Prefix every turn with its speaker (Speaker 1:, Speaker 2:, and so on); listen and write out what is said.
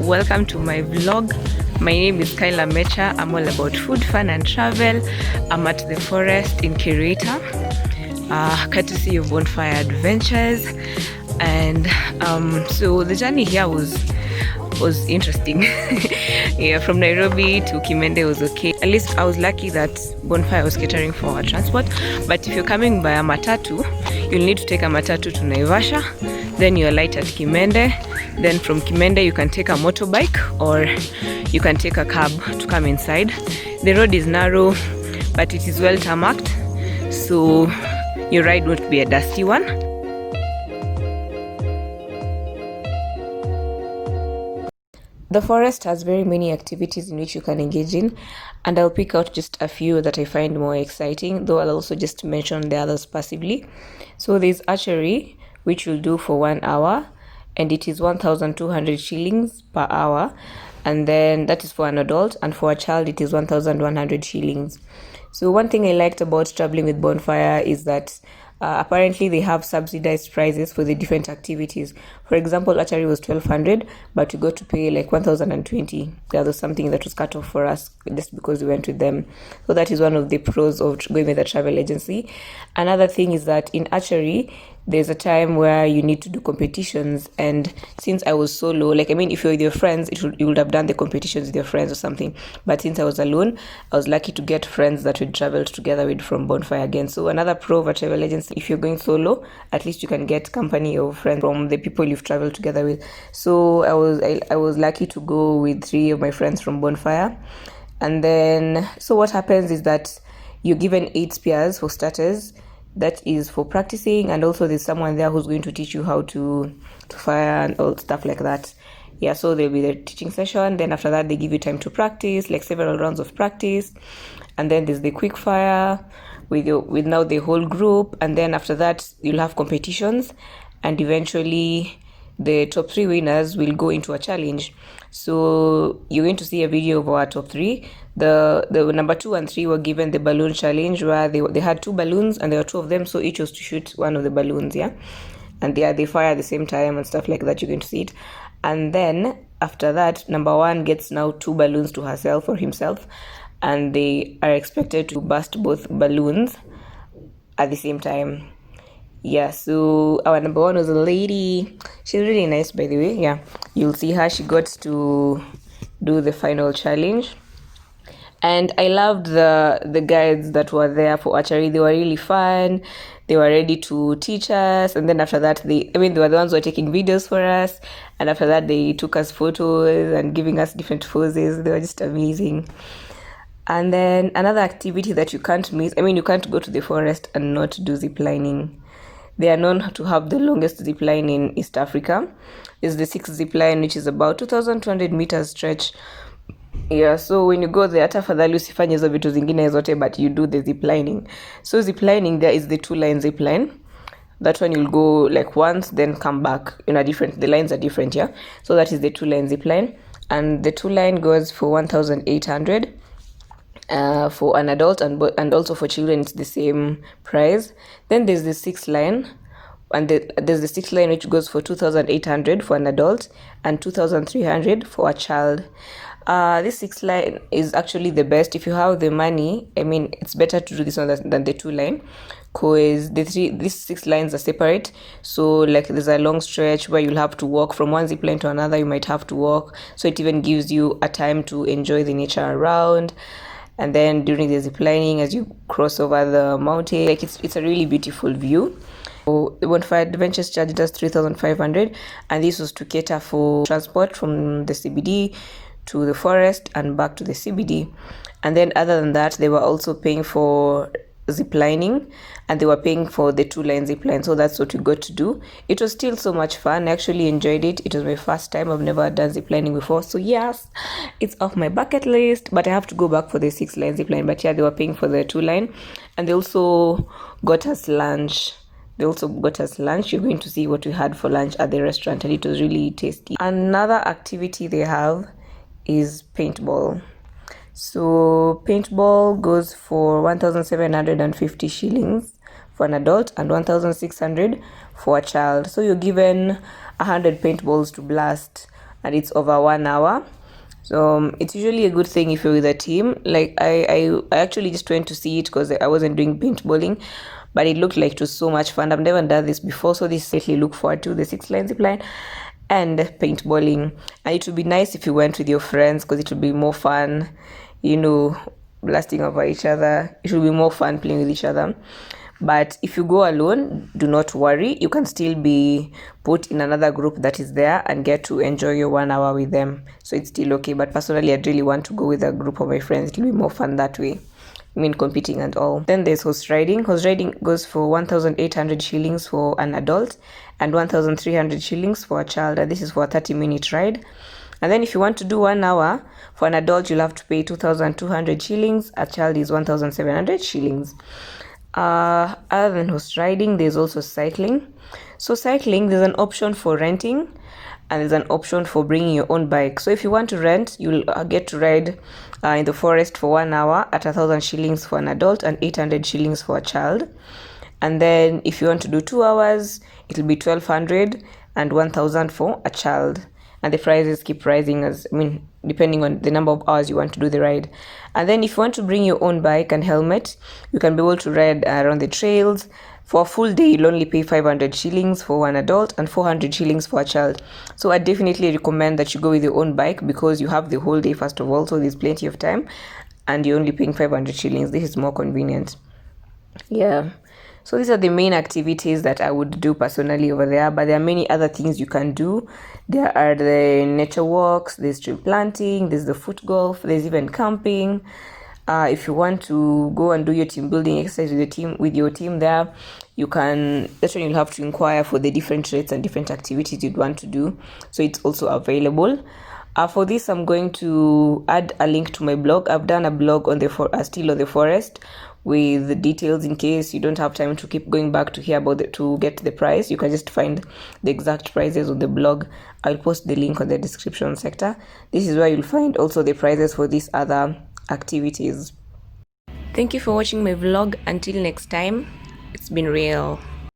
Speaker 1: welcome to my vlog. My name is Kyla Mecha. I'm all about food, fun and travel. I'm at the forest in Kereita, courtesy of Bonfire Adventures. And so the journey here was interesting. Yeah, from Nairobi to Kimende was okay. At least I was lucky that Bonfire was catering for our transport. But if you're coming by a matatu, you'll need to take a matatu to Naivasha, then you're light at Kimende, then from Kimende you can take a motorbike or you can take a cab to come inside. The road is narrow but it is well tarmacked, so your ride won't be a dusty one. The forest has very many activities in which you can engage in, and I'll pick out just a few that I find more exciting, though I'll also just mention the others passively. So there's archery, which you'll do for 1 hour, and it is 1,200 shillings per hour, and then that is for an adult, and for a child it is 1,100 shillings. So one thing I liked about traveling with Bonfire is that apparently they have subsidized prices for the different activities. For example, archery was 1,200, but we got to pay like 1,020. That was something that was cut off for us just because we went with them. So that is one of the pros of going with a travel agency. Another thing is that in archery, there's a time where you need to do competitions, and since I was solo, like, I mean, if you're with your friends, you would have done the competitions with your friends or something, but since I was alone, I was lucky to get friends that we traveled together with from Bonfire again. So another pro of a travel agency, if you're going solo, at least you can get company of friends from the people you've traveled together with. So I was lucky to go with 3 of my friends from Bonfire. And then, so what happens is that you're given 8 spears for starters. That is for practicing, and also there's someone there who's going to teach you how to fire and all stuff like that. Yeah, so there'll be the teaching session, then after that they give you time to practice, like several rounds of practice, and then there's the quick fire with now the whole group, and then after that you'll have competitions, and eventually the top 3 winners will go into a challenge. So you're going to see a video of our top 3. The number 2 and 3 were given the balloon challenge, where they had 2 balloons and there were 2 of them, so each was to shoot one of the balloons, yeah, and they fire at the same time and stuff like that. You're going to see it. And then after that, number 1 gets now 2 balloons to herself or himself, and they are expected to burst both balloons at the same time. Yeah, so our number 1 was a lady. She's really nice, by the way. Yeah, you'll see her. She got to do the final challenge. And I loved the guides that were there for archery. They were really fun. They were ready to teach us. And then after that, they were the ones who were taking videos for us. And after that, they took us photos and giving us different poses. They were just amazing. And then another activity that you can't miss, you can't go to the forest and not do zip lining. They are known to have the longest zip line in East Africa. It's the 6th zip line, which is about 2,200 meters stretch. Yeah, so when you go there, tafadhali usifanye hizo vitu zingine zote, but you do the zip lining. So zip lining, there is the 2-line zip line. That one you'll go like once, then come back. The lines are different, yeah. So that is the 2-line zip line, and the 2-line goes for 1,800. For an adult, and also for children it's the same price. Then there's the 6th line, and there's the 6th line which goes for 2,800 for an adult and 2,300 for a child. This 6th line is actually the best if you have the money. It's better to do this one than the 2-line, because these 6 lines are separate. So like there's a long stretch where you'll have to walk from one zip line to another. You might have to walk, so it even gives you a time to enjoy the nature around. And then during the zip lining, as you cross over the mountain, like it's a really beautiful view. So the Bonfire Adventures charged us 3,500, and this was to cater for transport from the CBD to the forest and back to the CBD. And then other than that, they were also paying for zip lining, and they were paying for the 2-line zip line. So that's what we got to do. It was still so much fun. I actually enjoyed it. It was my first time. I've never done zip lining before, so yes, it's off my bucket list, but I have to go back for the 6-line zip line. But yeah, they were paying for the 2-line, and they also got us lunch. You're going to see what we had for lunch at the restaurant, and it was really tasty. Another activity they have is paintball. So paintball goes for 1,750 shillings for an adult and 1,600 for a child. So you're given 100 paintballs to blast, and it's over 1 hour. So it's usually a good thing if you're with a team. Like I actually just went to see it because I wasn't doing paintballing, but it looked like it was so much fun. I've never done this before, so this really look forward to the 6-line zip line and paintballing. And it would be nice if you went with your friends because it would be more fun, blasting over each other. It will be more fun playing with each other. But if you go alone, do not worry. You can still be put in another group that is there and get to enjoy your 1 hour with them. So it's still okay. But personally, I'd really want to go with a group of my friends. It'll be more fun that way. I mean, competing and all. Then there's horse riding. Horse riding goes for 1,800 shillings for an adult and 1,300 shillings for a child. And this is for a 30-minute ride. And then if you want to do 1 hour, for an adult, you'll have to pay 2,200 shillings. A child is 1,700 shillings. Other than horse riding, there's also cycling. So cycling, there's an option for renting and there's an option for bringing your own bike. So if you want to rent, you'll get to ride in the forest for 1 hour at 1,000 shillings for an adult and 800 shillings for a child. And then if you want to do 2 hours, it'll be 1,200 and 1,000 for a child. And the prices keep rising depending on the number of hours you want to do the ride. And then if you want to bring your own bike and helmet, you can be able to ride around the trails. For a full day, you'll only pay 500 shillings for one adult and 400 shillings for a child. So I definitely recommend that you go with your own bike because you have the whole day, first of all, so there's plenty of time, and you're only paying 500 shillings. This is more convenient. Yeah. So these are the main activities that I would do personally over there, but there are many other things you can do. There are the nature walks, there's tree planting, there's the foot golf, there's even camping. If you want to go and do your team building exercise with your team there, that's when you'll have to inquire for the different rates and different activities you'd want to do. So it's also available. For this, I'm going to add a link to my blog. I've done a blog on Still on the Forest with the details in case you don't have time to keep going back to hear about to get the price. You can just find the exact prices on the blog. I'll post the link on the description sector. This is where you'll find also the prices for these other activities. Thank you for watching my vlog. Until next time, it's been real.